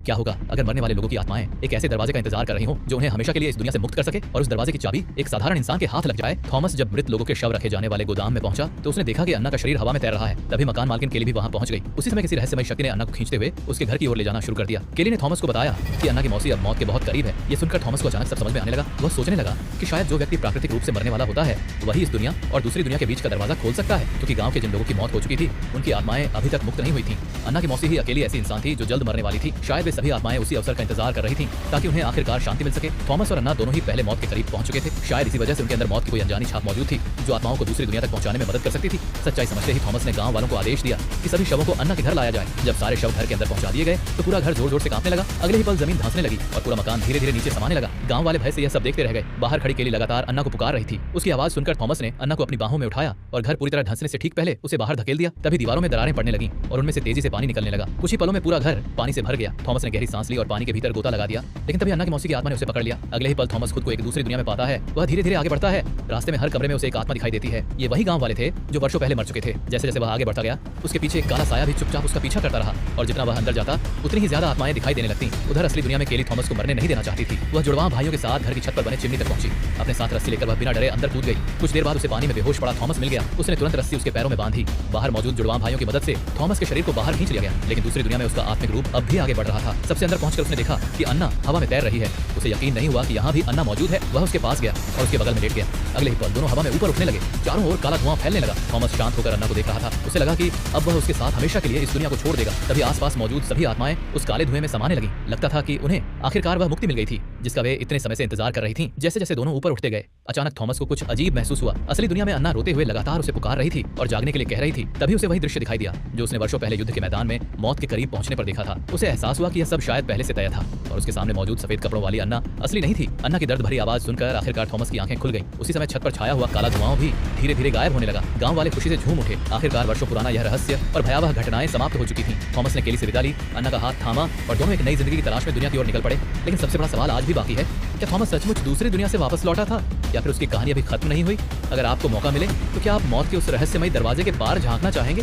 क्या होगा अगर मरने वाले लोगों की आत्माएं एक ऐसे दरवाजे का इंतजार कर रही हों जो उन्हें हमेशा के लिए इस दुनिया से मुक्त कर सके और उस दरवाजे की चाबी एक साधारण इंसान के हाथ लग जाए। थॉमस जब मृत लोगों के शव रखे जाने वाले गोदाम में पहुंचा तो उसने देखा कि अन्ना का शरीर हवा में तैर रहा है। तभी मकान मालकिन केली भी वहां पहुंच गई। उसी समय किसी रहस्यमय शक्ति ने अन्ना को खींचते हुए उसके घर की ओर ले जाना शुरू कर दिया। केली ने थॉमस को बताया कि अन्ना की मौसी अब मौत के बहुत करीब है। ये सुनकर थॉमस को अचानक सब समझ में आने लगा। वह सोचने लगा कि शायद जो व्यक्ति प्राकृतिक रूप से मरने वाला होता है वही इस दुनिया और दूसरी दुनिया के बीच का दरवाजा खोल सकता है, क्योंकि गांव के जिन लोगों की मौत हो चुकी थी उनकी आत्माएं अभी तक मुक्त नहीं हुई थी। अन्ना की मौसी ही अकेली ऐसी इंसान थी जो जल्द मरने वाली थी। शायद वे सभी आत्माएं उसी अवसर का इंतजार कर रही थी ताकि उन्हें आखिरकार शांति मिल सके। थॉमस और अन्ना दोनों ही पहले मौत के करीब पहुंच चुके थे। शायद इसी वजह से उनके अंदर मौत की कोई अनजानी छाप मौजूद थी जो आत्माओं को दूसरी दुनिया तक पहुंचाने में मदद कर सकती थी। सच्चाई समझते ही थॉमस ने गांव वालों को आदेश दिया कि सभी शवों को अन्ना के घर लाया जाए। जब सारे शव घर के अंदर पहुंचा दिए गए तो पूरा घर जोर जोर से कांपने लगा। अगले ही पल जमीन धंसने लगी और पूरा मकान धीरे धीरे नीचे समाने लगा। गांव वाले भय से यह सब देखते रह गए। बाहर खड़ी केली लगातार अन्ना को पुकार रही थी। उसकी आवाज सुनकर थॉमस ने अन्ना को अपनी बाहों में उठाया और घर पूरी तरह धंसने से ठीक पहले उसे बाहर धकेल दिया। तभी दीवारों में दरारें पड़ने लगी और उनमें से तेजी से पानी निकलने लगा। कुछ ही पलों में पूरा घर पानी से भर गया। थॉमस ने गहरी सांस ली और पानी के भीतर गोता लगा दिया, लेकिन तभी अन्ना की मौसी की आत्मा ने उसे पकड़ लिया। अगले ही पल थॉमस खुद को एक दूसरी दुनिया में पाता है। वह धीरे धीरे आगे बढ़ता है। रास्ते में हर कमरे में उसे एक आत्मा दिखाई देती है। ये वही गांव वाले थे जो वर्षों पहले मर चुके थे। जैसे जैसे वह आगे बढ़ता गया उसके पीछे एक काला साया भी चुपचाप उसका पीछा करता रहा और जितना वह अंदर जाता उतनी ही ज्यादा आत्माएं दिखाई देने लगती। उधर असली दुनिया में केली थॉमस को मरने नहीं देना चाहती थी। वह जुड़वा भाइयों के साथ घर की छत पर बने चिमनी तक पहुंची। अपने साथ रस्सी लेकर वह बिना डरे अंदर कूद गई। कुछ देर बाद उसे पानी में बेहोश पड़ा थॉमस मिल गया। उसने तुरंत रस्सी उसके पैरों में बांधी। बाहर मौजूद जुड़वा भाइयों की मदद से थॉमस के शरीर को बाहर खींच लिया गया, लेकिन दूसरी दुनिया में उसका आत्मिक रूप अब भी आगे बढ़ रहा था। सबसे अंदर पहुंचकर उसने देखा कि अन्ना हवा में तैर रही है। उसे यकीन नहीं हुआ कि यहाँ भी अन्ना मौजूद है। वह उसके पास गया और उसके बगल में लेट गया। अगले ही पल दोनों हवा में ऊपर उठने लगे। चारों ओर काला धुआं फैलने लगा। थॉमस शांत होकर अन्ना को देख रहा था। उसे लगा कि अब वह उसके साथ हमेशा के लिए इस दुनिया को छोड़ देगा। तभी आसपास मौजूद सभी आत्माएं उस काले धुएं में समाने लगी। लगता था कि उन्हें आखिरकार वह मुक्ति मिल गई थी जिसका वे इतने समय से इंतजार कर रही थी। जैसे जैसे दोनों ऊपर उठते गए अचानक थॉमस को कुछ अजीब महसूस हुआ। असली दुनिया में अन्ना रोते हुए लगातार उसे पुकार रही थी और जागने के लिए कह रही थी। तभी उसे वही दृश्य दिखाई दिया जो उसने वर्षों पहले युद्ध के मैदान में मौत के करीब पहुंचने पर देखा था। उसे एहसास हुआ कि यह सब शायद पहले से तय था और उसके सामने मौजूद सफेद कपड़ों वाली अन्ना असली नहीं थी। अन्ना की दर्द भरी आवाज सुनकर आखिरकार थॉमस की आंखें खुल गईं। उसी समय छत पर छाया हुआ काला धुआं भी धीरे धीरे गायब होने लगा। गांव वाले खुशी से झूम उठे। आखिरकार वर्षों पुराना यह रहस्य और भयावह घटनाएं समाप्त हो चुकी थीं। थॉमस ने केली से विदा ली, अन्ना का हाथ थामा और दोनों एक नई जिंदगी की तलाश में दुनिया की ओर निकल पड़े। लेकिन सबसे बड़ा सवाल आज भी बाकी है, क्या थॉमस सचमुच दूसरी दुनिया से वापस लौटा था या फिर उसकी कहानी अभी खत्म नहीं हुई? अगर आपको मौका मिले तो क्या आप मौत के उस रहस्यमयी दरवाजे के पार झांकना चाहेंगे?